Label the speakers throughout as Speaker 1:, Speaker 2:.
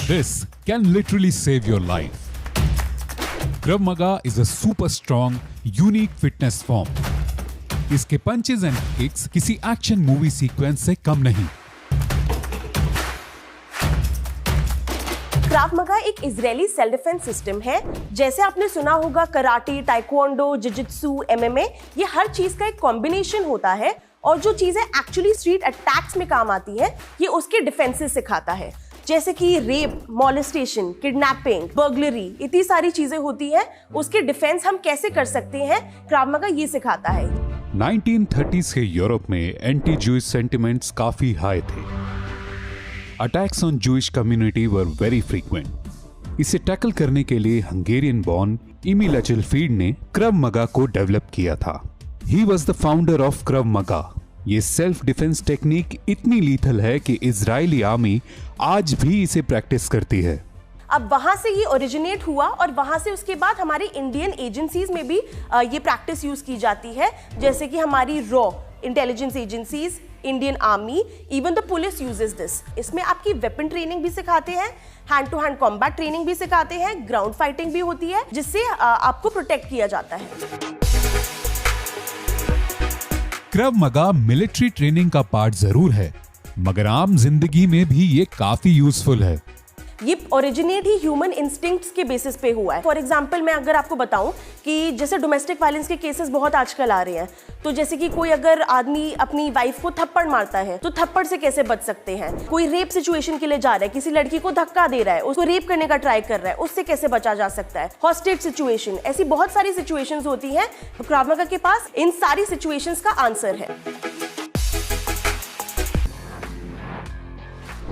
Speaker 1: This can literally save your life. Krav Maga is a super strong, unique fitness form. इसके punches and kicks किसी action movie sequence से कम नहीं।
Speaker 2: क्राव मगा एक Israeli self defence system है। जैसे आपने सुना होगा कराटे, टाइक्वांडो, जिजित्सु, एमएमए, ये हर चीज का एक कॉम्बिनेशन होता है और जो चीजें एक्चुअली स्ट्रीट अटैक्स में काम आती है ये उसके डिफेंसेस सिखाता है। जैसे कि रेप, मॉलेस्टेशन, किडनैपिंग, बर्गलरी, इतनी सारी चीजें होती हैं, उसके डिफेंस हम कैसे कर सकते हैं, क्राव मगा ये सिखाता है।
Speaker 1: 1930s के यूरोप में एंटी जूइश सेंटिमेंट्स काफी हाई थे। Attacks on Jewish community were very frequent. इसे टैकल करने के लिए हंगेरियन बॉर्न इमी लचलफील्ड ने क्रव मगा को डेवलप किया था। He was the founder of Krav Maga. ये सेल्फ डिफेंस टेक्निक इतनी लीथल है कि इजरायली आर्मी आज भी इसे प्रैक्टिस करती है।
Speaker 2: अब वहां से ये ओरिजिनेट हुआ और वहां से उसके बाद हमारे इंडियन एजेंसीज में भी ये प्रैक्टिस यूज की जाती है। जैसे कि हमारी रॉ intelligence agencies, Indian army, even the police uses this. इसमें आपकी वेपन ट्रेनिंग भी सिखाते हैं, hand to hand combat training भी सिखाते हैं, ग्राउंड फाइटिंग भी होती है जिससे आपको प्रोटेक्ट किया जाता है।
Speaker 1: क्रव मगा मिलिट्री ट्रेनिंग का पार्ट जरूर है, मगर आम जिंदगी में भी ये काफी यूजफुल है।
Speaker 2: ये ओरिजिनेट ही ह्यूमन इंस्टिंक्ट्स के बेसिस पे हुआ है। फॉर एग्जांपल मैं अगर आपको बताऊं कि जैसे डोमेस्टिक वायलेंस के केसेस बहुत आजकल आ रहे हैं, तो जैसे कि कोई अगर आदमी अपनी वाइफ को थप्पड़ मारता है तो थप्पड़ से कैसे बच सकते हैं। कोई रेप सिचुएशन के लिए जा रहा है, किसी लड़की को धक्का दे रहा है, उसको रेप करने का ट्राई कर रहा है, उससे कैसे बचा जा सकता है। हॉस्टेज सिचुएशन, ऐसी बहुत सारी सिचुएशंस होती हैं। क्राव मगा के पास इन सारी सिचुएशंस का आंसर है।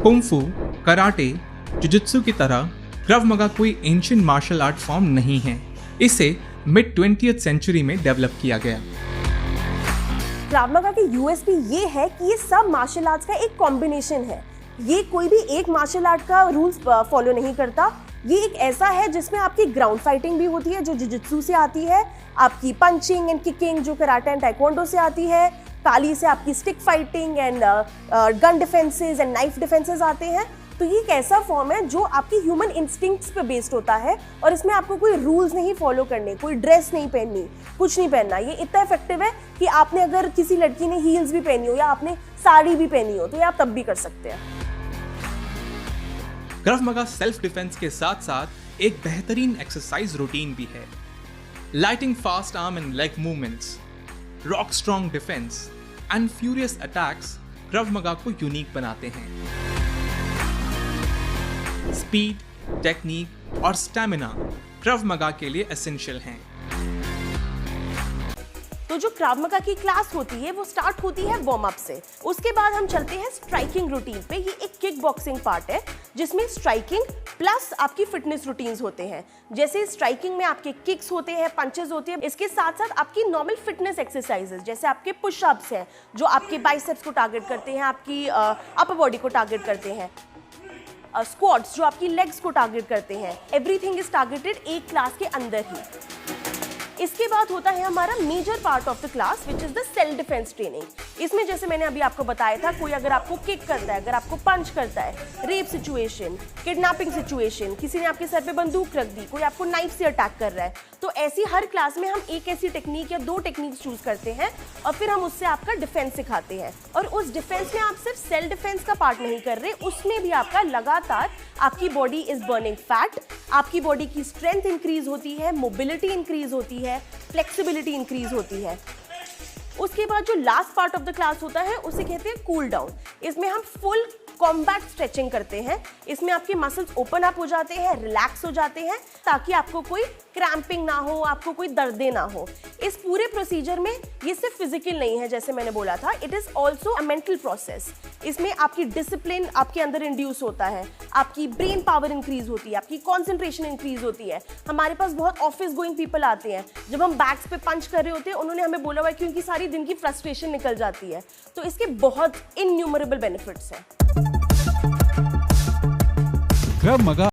Speaker 3: कुंग-फू, कराटे, जुजित्सु की तरह क्रव मगा कोई एंशिएंट मार्शल आर्ट फॉर्म नहीं है। इसे मिड 20th सेंचुरी में डेवलप किया गया।
Speaker 2: क्राव मगा की यूएसपी ये है कि ये सब मार्शल आर्ट्स का एक कॉम्बिनेशन है। ये कोई भी एक मार्शल आर्ट का रूल्स फॉलो नहीं करता। ये एक ऐसा है जिसमें आपकी ग्राउंड फाइटिंग भी होती है जो जुजित्सु से आती है, आपकी पंचिंग एंड किकिंग जो कराटे एंड टाइक्वांडो से आती है, ताली से आपकी stick fighting and gun defences and knife defences आते हैं। तो ये एक ऐसा फॉर्म है जो आपकी ह्यूमन इंस्टिंक्ट्स पे बेस्ड होता है और इसमें आपको कोई रूल्स नहीं फॉलो करने, कोई ड्रेस नहीं पहननी, कुछ नहीं पहनना। ये इतना इफेक्टिव है कि आपने अगर किसी लड़की ने हील्स भी पहनी हो या आपने साड़ी भी पहनी हो तो ये आप तब भी कर सकते हैं।
Speaker 3: क्रव मगा सेल्फ डिफेंस के साथ साथ एक बेहतरीन एक्सरसाइज रूटीन भी है। Lighting fast arm and leg movements, rock strong defence and furious attacks Krav Maga को यूनिक बनाते हैं। स्पीड, टेक्निक और स्टैमिना क्रव मगा के लिए एसेंशियल हैं।
Speaker 2: तो जो क्राव मगा की क्लास होती है वो स्टार्ट होती है वार्म अप से। उसके बाद हम चलते हैं स्ट्राइकिंग रूटीन पे। ये एक किक बॉक्सिंग पार्ट है जिसमें स्ट्राइकिंग प्लस आपकी फिटनेस रूटीन्स होते हैं। जैसे स्ट्राइकिंग में आपके किक्स होते हैं, पंचेस होते हैं, इसके साथ साथ आपकी नॉर्मल फिटनेस एक्सरसाइजेस जैसे आपके पुशअप्स हैं जो आपके बाइसेप्स को टारगेट करते हैं, आपकी अपर बॉडी को टारगेट करते हैं, स्क्वाट्स जो आपकी लेग्स को टारगेट करते हैं। एवरीथिंग इज टारगेटेड एक क्लास के अंदर ही। इसके बाद होता है हमारा major part of the class which is the self defence training. इसमें जैसे मैंने अभी आपको बताया था, कोई अगर आपको किक करता है, अगर आपको पंच करता है, रेप सिचुएशन, किडनैपिंग सिचुएशन, किसी ने आपके सर पे बंदूक रख दी, कोई आपको नाइफ से अटैक कर रहा है, तो ऐसी हर क्लास में हम एक ऐसी टेक्निक या दो टेक्निक्स चूज करते हैं और फिर हम उससे आपका डिफेंस सिखाते हैं। और उस डिफेंस में आप सिर्फ सेल्फ डिफेंस का पार्ट नहीं कर रहे, उसमें भी आपका लगातार आपकी बॉडी इज बर्निंग फैट, आपकी बॉडी की स्ट्रेंथ इंक्रीज होती है, मोबिलिटी इंक्रीज होती है, फ्लेक्सिबिलिटी इंक्रीज होती है। उसके बाद जो last part of the class होता है उसे कहते हैं कूल डाउन। इसमें हम फुल कॉम्बैट स्ट्रेचिंग करते हैं। इसमें आपके मसल्स ओपन अप हो जाते हैं, रिलैक्स हो जाते हैं ताकि आपको कोई क्रैम्पिंग ना हो, आपको कोई दर्दें ना हो। इस पूरे प्रोसीजर में ये सिर्फ फिजिकल नहीं है, जैसे मैंने बोला था, it is also a mental process. इसमें आपकी डिसिप्लिन आपके अंदर इंड्यूस होता है, आपकी ब्रेन पावर इंक्रीज होती है, आपकी कॉन्सेंट्रेशन इंक्रीज होती है। हमारे पास बहुत ऑफिस गोइंग पीपल आते हैं, जब हम बैक्स पे पंच कर रहे होते हैं उन्होंने हमें बोला हुआ है कि उनकी सारी दिन की फ्रस्ट्रेशन निकल जाती है। तो इसके बहुत इनन्यूमरेबल बेनिफिट्स हैं।
Speaker 1: क्रव मगा